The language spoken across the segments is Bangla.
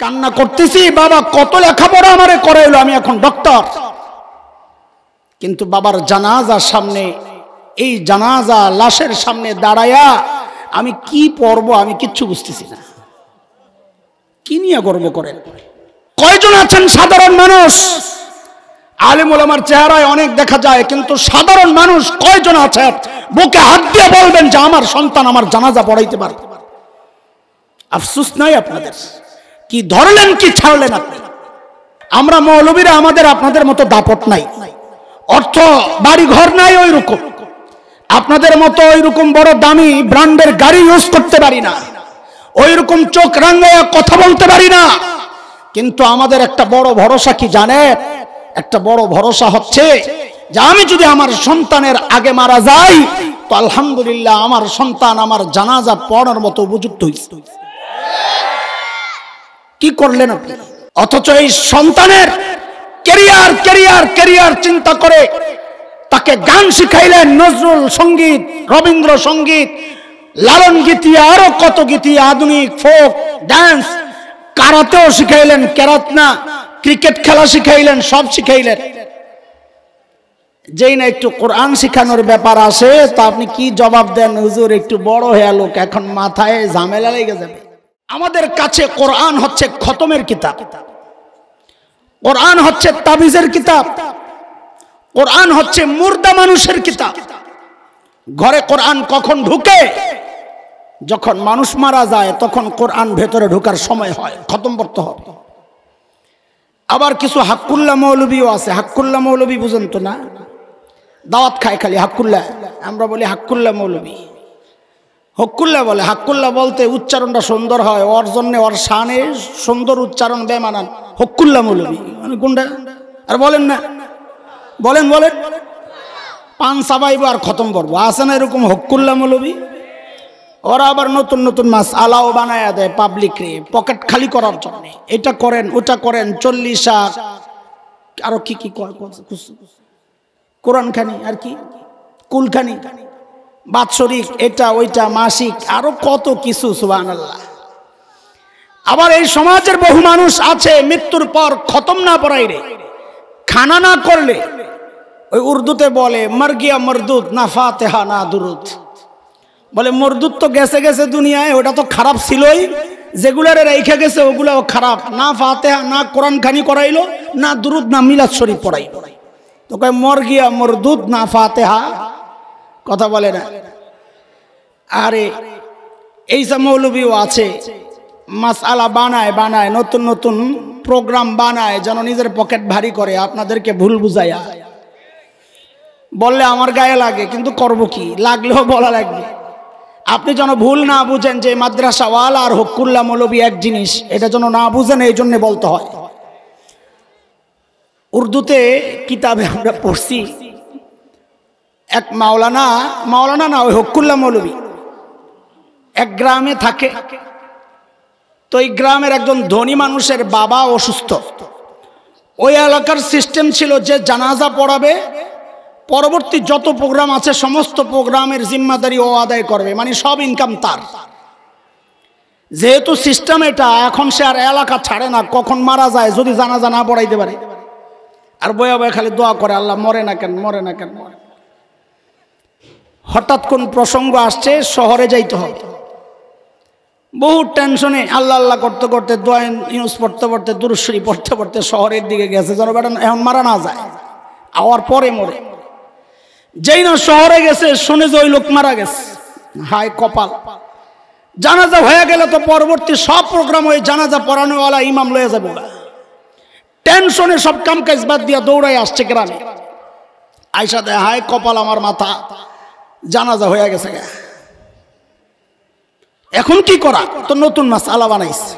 কান্না করতেছি, বাবা কত লেখাপড়া আমারে করাইলো, আমি এখন ডক্টর। কিন্তু বাবার জানাজার সামনে, এই জানাজা লাশের সামনে দাঁড়ায়া আমি কি পড়বো আমি কিচ্ছু বুঝতেছি না। কি নিয়ে গর্ব করেন? কয়জন আছেন সাধারণ মানুষ? আলেম ওলামার চেহারায় অনেক দেখা যায়, কিন্তু সাধারণ মানুষ কয়জন আছেন বুকে হাত দিয়ে বলবেন যে আমার সন্তান আমার জানাজা পড়াইতে পারে? আফসোস নাই আপনাদের? কি ধরলেন কি ছাড়লেন আপনি? আমরা মৌলবীরা আমাদের আপনাদের মতো দাপট নাই, অর্থ বাড়ি ঘর নাই ওই রকম, আপনাদের মতো ওই রকম বড় দামি ব্র্যান্ডের গাড়ি ইউজ করতে পারি না, ওই রকম চোখ রাঙায়া কথা বলতে পারি না। কিন্তু আমাদের একটা বড় ভরসা কি জানেন? একটা বড় ভরসা হচ্ছে যে আমি যদি আমার সন্তানের আগে মারা যাই তো আলহামদুলিল্লাহ আমার সন্তান আমার জানাজা পড়ার মতো উপযুক্ত হয়েছে। কি করলেন আপনি? অথচ এই সন্তানের ক্যারিয়ার ক্যারিয়ার ক্যারিয়ার চিন্তা করে তাকে গান শিখাইলেন, নজরুল সঙ্গীত, রবীন্দ্র সঙ্গীত, লালন গীতি, আরো কত গীতি, আধুনিক ফোক ডান্স, কারাতেও শিখাইলেন, কেরাত না ক্রিকেট খেলা শিখাইলেন, সব শিখাইলেন। যেই না একটু কোরআন শিখানোর ব্যাপার আসে তা আপনি কি জবাব দেন? হুজুর একটু বড় হয়ে লোক, এখন মাথায় ঝামেলা লেগে যাবে। আমাদের কাছে কোরআন হচ্ছে খতমের কিতাব, কোরআন হচ্ছে তাবিজের কিতাব, কোরআন হচ্ছে মুর্দা মানুষের কিতাব। ঘরে কোরআন কখন ঢুকে? যখন মানুষ মারা যায় তখন কোরআন ভেতরে ঢোকার সময় হয়, খতম পড়তে হবে। আবার কিছু হাক্কুল্লাহ মৌলবীও আছে। হাক্কুল্লাহ মৌলবী বুঝেন তো না? দাওয়াত খায় খালি হাক্কুল্লাহ, আমরা বলি হাক্কুল্লাহ মৌলবী। হক্কুল্লাহ বলে, হাক্কুল্লাহ বলতে উচ্চারণটা সুন্দর হয়, ওর জন্য ওর শানে সুন্দর উচ্চারণ বেমানান, হক্কুল্লাহ মৌলবী মানে কোনটা? আর বলেন না, বলেন বলেন, পান সাবাইব আর খতম করবো, আছে না এরকম হক্কুল্লাহ মৌলবী? ওরা আবার নতুন নতুন মাস আলাও বানায়া দেয় পাবলিক রে, পকেট খালি করার জন্য। এটা করেন ওটা করেন, 40 আরো কি কি কোরআন খানি, আর কি কুলখানি, বাৎসরিক, এটা ওইটা, মাসিক, আরো কত কিছু, সুবহানাল্লাহ। আবার এই সমাজের বহু মানুষ আছে মৃত্যুর পর খতম না পড়াইলে, খানা না করলে, ওই উর্দুতে বলে মর গিয়া মরদুদ, না ফাতিহা না দুরুদ। বলে মরদুদ তো গেছে গেছে দুনিয়ায়, ওটা তো খারাপ ছিলই, যেগুলারে রেখে গেছে ওগুলাও খারাপ, না ফাতিহা না কোরআন খানি করাইলো, না দুরুদ না মিলাদ শরীফ পড়াই। তো কয় মর গিয়া মরদুদ না ফাতিহা, কথা বলে না। আরে এই যে মৌলবীও আছে মাসআলা বানায় বানায়, নতুন নতুন প্রোগ্রাম বানায় যেন নিজের পকেট ভারী করে, আপনাদেরকে ভুল বুঝাইয়া। বললে আমার গায়ে লাগে, কিন্তু করব কি, লাগলেও বলা লাগবে। আপনি যেন ভুল না বুঝেন যে মাদ্রাসাওয়ালা আর হক্কুল্লাহ মৌলবী এক জিনিস, এটা যেন না বুঝেন, এই জন্য বলতে হয়। উর্দুতে কিতাবে আমরা পড়ছি, এক মাওলানা না, ওই হক্কুল্লাহ মৌলবী এক গ্রামে থাকে। তো এই গ্রামের একজন ধনী মানুষের বাবা অসুস্থ। ওই এলাকার সিস্টেম ছিল যে জানাজা পড়াবে, পরবর্তী যত প্রোগ্রাম আছে সমস্ত প্রোগ্রামের জিম্মাদারি ও আদায় করবে, মানে সব ইনকাম তার। যেহেতু সিস্টেম এটা, এখন সে আর এলাকা ছাড়ে না, কখন মারা যায় যদি জানাজা না পড়াইতে পারে। আর বয়া বয়া খালি দোয়া করে, আল্লাহ মরে না কেন, মরে না কেন। হঠাৎ কোন প্রসঙ্গ আসছে, শহরে যাইতে হবে, বহু টেনশনে আল্লাহ আল্লাহ করতে করতে, দোয়া ইউজ পড়তে পড়তে, দুরূদ শরীফ পড়তে পড়তে শহরের দিকে গেছে, যেন বেটা এখন মারা না যায়, আওয়ার পরে মরে। যেই না শহরে গেছে, শুনে যে ওই লোক মারা গেছে, হায় কপাল। জানাজা হয়ে গেলে তো পরবর্তী সব প্রোগ্রাম ওই জানাজা পড়ানোওয়ালা ইমাম লয়ে যাবে। টেনশনে সব কাম কাজ বাদ দিয়া দৌড়াই আসছে গ্রামে, আইসা দেয় হায় কপাল আমার মাথা, জানাজা হয়ে গেছে। এখন কি করা? তো নতুন মাসআলা বানাইছে।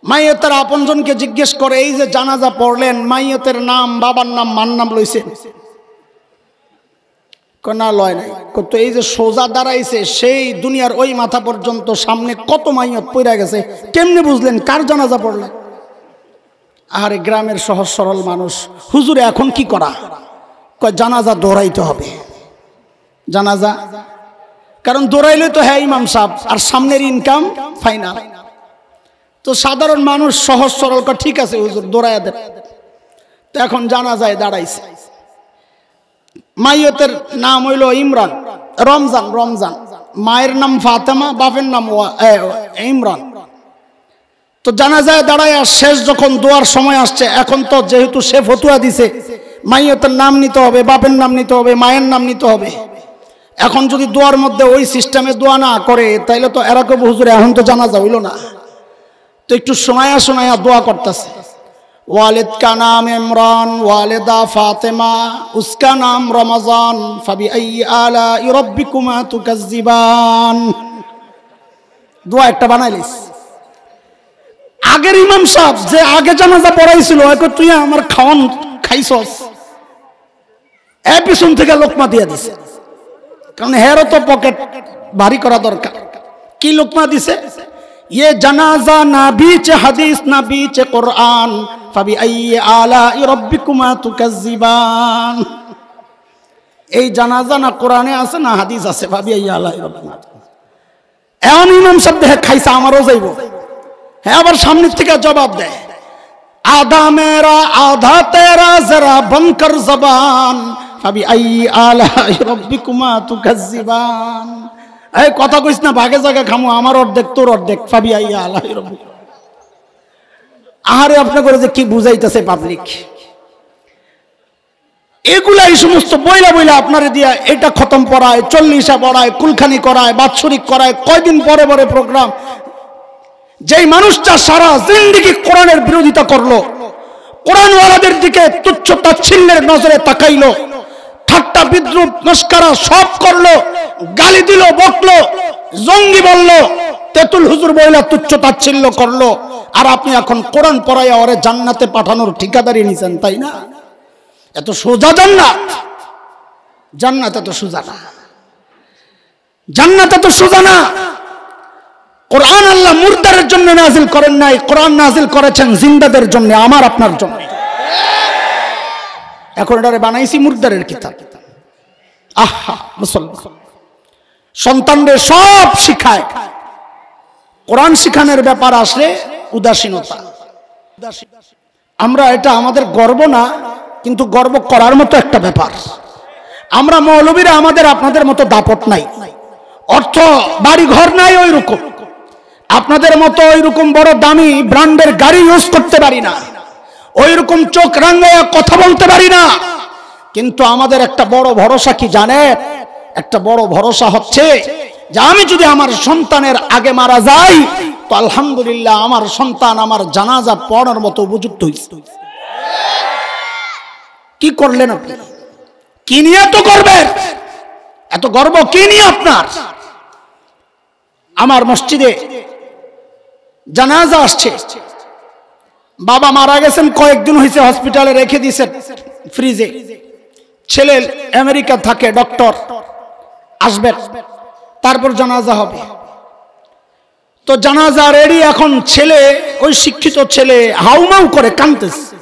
মাইয়তের আপনজনকে জিজ্ঞেস করে, এই যে জানাজা পড়লেন, মাইয়তের নাম, বাবার নাম, মার নাম লইছেন? না লয় নাই। তো এই যে সোজা দাঁড়াইছে, সেই দুনিয়ার ওই মাথা পর্যন্ত সামনে কত মাইয়ত পড়ে গেছে, কেমনে বুঝলেন কার জানাজা পড়লেন? আরে গ্রামের সহজ সরল মানুষ, হুজুরে এখন কি করা? কয় জানাজা দৌড়াইতে হবে। জানাজা কারণ দৌড়াইলে তো হ্যাঁ ইমাম সাহেব, আর সামনের ইনকাম ফাইনাল। তো সাধারণ মানুষ সহজ সরল ঠিক আছে হুজুর দৌড়ায় দেন। তো এখন জানাজায় দাঁড়াইছে, মাইয়তের নাম হইল ইমরান, রমজান, মায়ের নাম ফাতেমা, বাপের নাম ইমরান। তো জানাজায় দাঁড়ায় শেষ যখন দোয়ার সময় আসছে, এখন তো যেহেতু সে ফতুয়া দিছে মাইয়তের নাম নিতে হবে, বাপের নাম নিতে হবে, মায়ের নাম নিতে হবে। এখন যদি দোয়ার মধ্যে ওই সিস্টেমে দোয়া না করে তাইলে তো এরকম হুজুর এখন তো জানাজা হইল না। তো একটু শোনায়া দোয়া করতেছে, वालिद का नाम इमरान, वालिदा फातिमा, उसका नाम रमजान, फबिअय्यि आलाइ रब्बिकुमा तुकज़्ज़िबान। দোয়া একটা বানাইলিস। আগের ইমাম সাহেব যে আগে জানাজা পড়াইছিল, তুই আমার খাওয়ান খাইছস, এর পিছন থেকে লোকমা দিয়ে দিছে, কারণ হেরও তো পকেট ভারী করা দরকার। কি লোকমা দিছে? ये जनाजा ना बीच हदीस ना बीच कुरान, फबिअय्यि आलाइ रब्बिकुमा तुकज़्ज़िबान। এই জানাজা না কোরআনে আছে না হাদিস আছে, ফাবিআইয়ি আলাই রব্বিকুমা। এমন ইমাম সাহেব দেখে খাইছে, আমারও যাইব। হ্যাঁ, আবার সামনের থেকে জবাব দেয়, আধা মেরা আধা তেরা জরা বনকর জবান, ফাবিআইয়ি আলাই রব্বিকুমা তুকज़্ज़িবান। এই কথা কইস না, ভাগে জায়গা খামো, আমার অর্ধেক তোর অর্ধেক, ফাবিআইয়ি আলাই রব্বিকুমা। আহারে আপনার করে যে কি বুঝাইতেছে পাবলিক, এগুলা এই সমস্ত বইলা আপনারে দিয়া এটা খতম পড়ায়, 40 পড়ায়, কুলখানি করায়, বাৎসরিক করায়, কয়দিন পরে পরে প্রোগ্রাম। যেই মানুষটা সারা জিন্দেগি কোরআনের বিরোধিতা করলো, কোরআনওয়ালাদের দিকে তুচ্ছ তাচ্ছিল্যের নজরে তাকাইলো, ঠাট্টা বিদ্রুপ মস্করা সব করলো, গালি দিল, বকলো, জঙ্গি বললো, তেতুল হুজুর বইলা তুচ্ছ তাচ্ছিল্য করলো, আর আপনি এখন কোরআন পড়াইয়া ওরে জান্নাতে পাঠানোর ঠিকাদারি নিছেন, তাই না? এত সোজা জান্নাত? জান্নাত এত সোজা না, জান্নাত এত সোজা না। কোরআন আল্লাহ মুরদারের জন্য নাজিল করেন নাই, কোরআন নাজিল করেছেন জিন্দাদের জন্য, আমার আপনার জন্য। এখন এটারে বানাইছি মুরদারের কিতাব। আহা, মুসলমান সন্তানদের সব শিখায়, কোরআন শিখানোর ব্যাপার আসলে উদাসীনতা। আমরা এটা আমাদের গর্ব না, কিন্তু গর্ব করার মতো একটা ব্যাপার। আমরা মৌলবীরা আমাদের আপনাদের মতো দাপট নাই, অর্থ বাড়ি ঘর নাই ওই রকম, আপনাদের মতো ওই রকম বড় দামি ব্র্যান্ডের গাড়ি ইউজ করতে পারি না, ওই রকম চোখ রাঙায়া কথা বলতে পারি না। কিন্তু আমাদের একটা বড় ভরসা কি জানেন? একটা বড় ভরসা হচ্ছে যে আমি যদি আমার সন্তানের আগে মারা যাই তো আলহামদুলিল্লাহ আমার সন্তান আমার জানাজা পড়ার মতো উপযুক্ত হয়েছে। কি করলেন আপনি? কি নিয়ে তো করবেন? এত গর্ব কি নিয়ে আপনার? আমার মসজিদে জানাজা আসছে, বাবা মারা গেছেন, কয়েকদিন হয়েছে হসপিটালে রেখে দিয়েছেন ফ্রিজে। ছেলে আমেরিকা থাকে, ডক্টর, আসবেন, তারপর জানাজা হবে। তো জানাজা রেডি, এখন ছেলে, ওই শিক্ষিত ছেলে হাউমাউ করে কাঁদতেছে।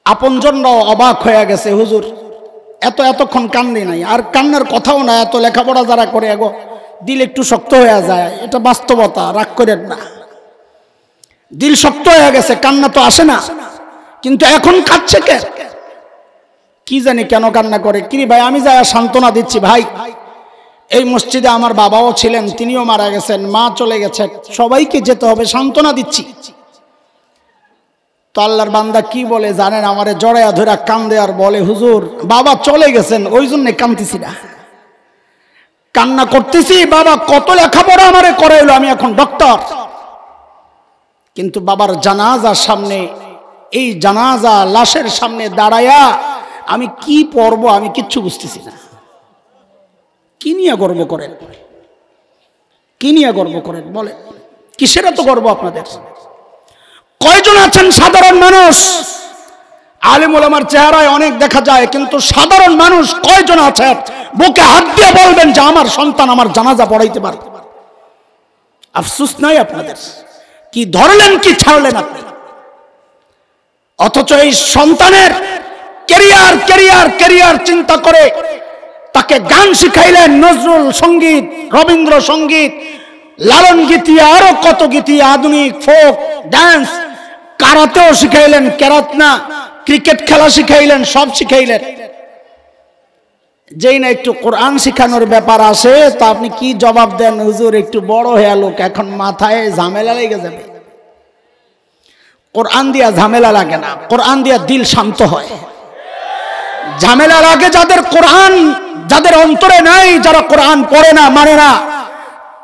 আপনজনরাও অবাক হয়ে গেছে, হুজুর এতক্ষণ কান্দি নাই, আর কান্নার কথাও না, এত লেখাপড়া যারা করে এগো দিল একটু শক্ত হয়ে যায়, এটা বাস্তবতা, রাগ করেন না। দিল শক্ত হয়ে গেছে, কান্না তো আসে না, কিন্তু এখন কাঁদছে কে? কি জানি কেন কান্না করে। কি ভাই, আমি যাই সান্ত্বনা দিচ্ছি, ভাই এই মসজিদে আমার বাবাও ছিলেন, তিনিও মারা গেছেন, মা চলে গেছে, সবাইকে যেতে হবে, সান্ত্বনা দিচ্ছি। তো আল্লাহর বান্দা কি বলে জানেন? আমারে জড়াইয়া ধরে কান্দে আর বলে, হুজুর বাবা চলে গেছেন, ওই জন্য কান্দতেছি না, কান্না করতেছি, বাবা কত লেখাপড়া আমারে করাইলো, আমি এখন ডক্টর, কিন্তু বাবার জানাজার সামনে, এই জানাজা লাশের সামনে দাঁড়ায়া আমি কি পড়বো আমি কিচ্ছু বুঝতেছি না। কি নিয়ে গর্ব করেন? কি নিয়ে গর্ব করেন বলে? কিসের এত গর্ব আপনাদের? কয়জন আছেন সাধারণ মানুষ? আলেম ওলামার চেহারায় অনেক দেখা যায়, কিন্তু সাধারণ মানুষ কয়জন আছেন বুকে হাত দিয়ে বলবেন যে আমার সন্তান আমার জানাজা পড়াইতে পারে? আফসোস নাই আপনাদের? কি ধরলেন, কি ছাড়লেন আপনি? অথচ এই সন্তানের ক্যারিয়ার চিন্তা করে তাকে গান শিখাইলেন, নজরুল সঙ্গীত, রবীন্দ্র সঙ্গীত, লালন গীতি, আরো কত গীতি, আধুনিক ফোক ডান্স, কারাতেও শিখাইলেন, কেরাত না ক্রিকেট খেলা শিখাইলেন, সব শিখাইলেন। যেই না একটু কোরআন শিখানোর ব্যাপার আসে তা আপনি কি জবাব দেন? হুজুর একটু বড় হয়ে লোক, এখন মাথায় ঝামেলা লেগে যাবে। কোরআন দিয়া ঝামেলা লাগে না, কোরআন দিয়া দিল শান্ত হয়। ঝামেলা লাগে যাদের কোরআন, যাদের অন্তরে নাই, যারা কোরআন পড়ে না, মানে না,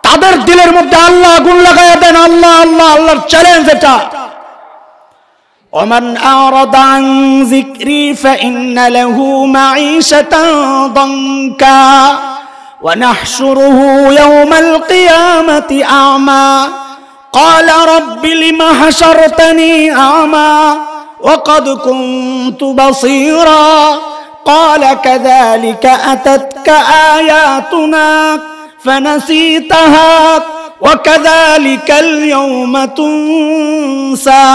তাদের দিলের মধ্যে আল্লাহ আগুন লাগাইয়া দেন। আল্লাহ আল্লাহ আল্লাহর চ্যালেঞ্জ এটা। ومن أعرض عن ذكري فإن له معيشة ضنكا ونحشره يوم القيامة أعمى قال رب لم حشرتني أعمى وقد كنت بصيرا قال كذلك أتتك آياتنا فنسيتها وكذلك اليوم تنسى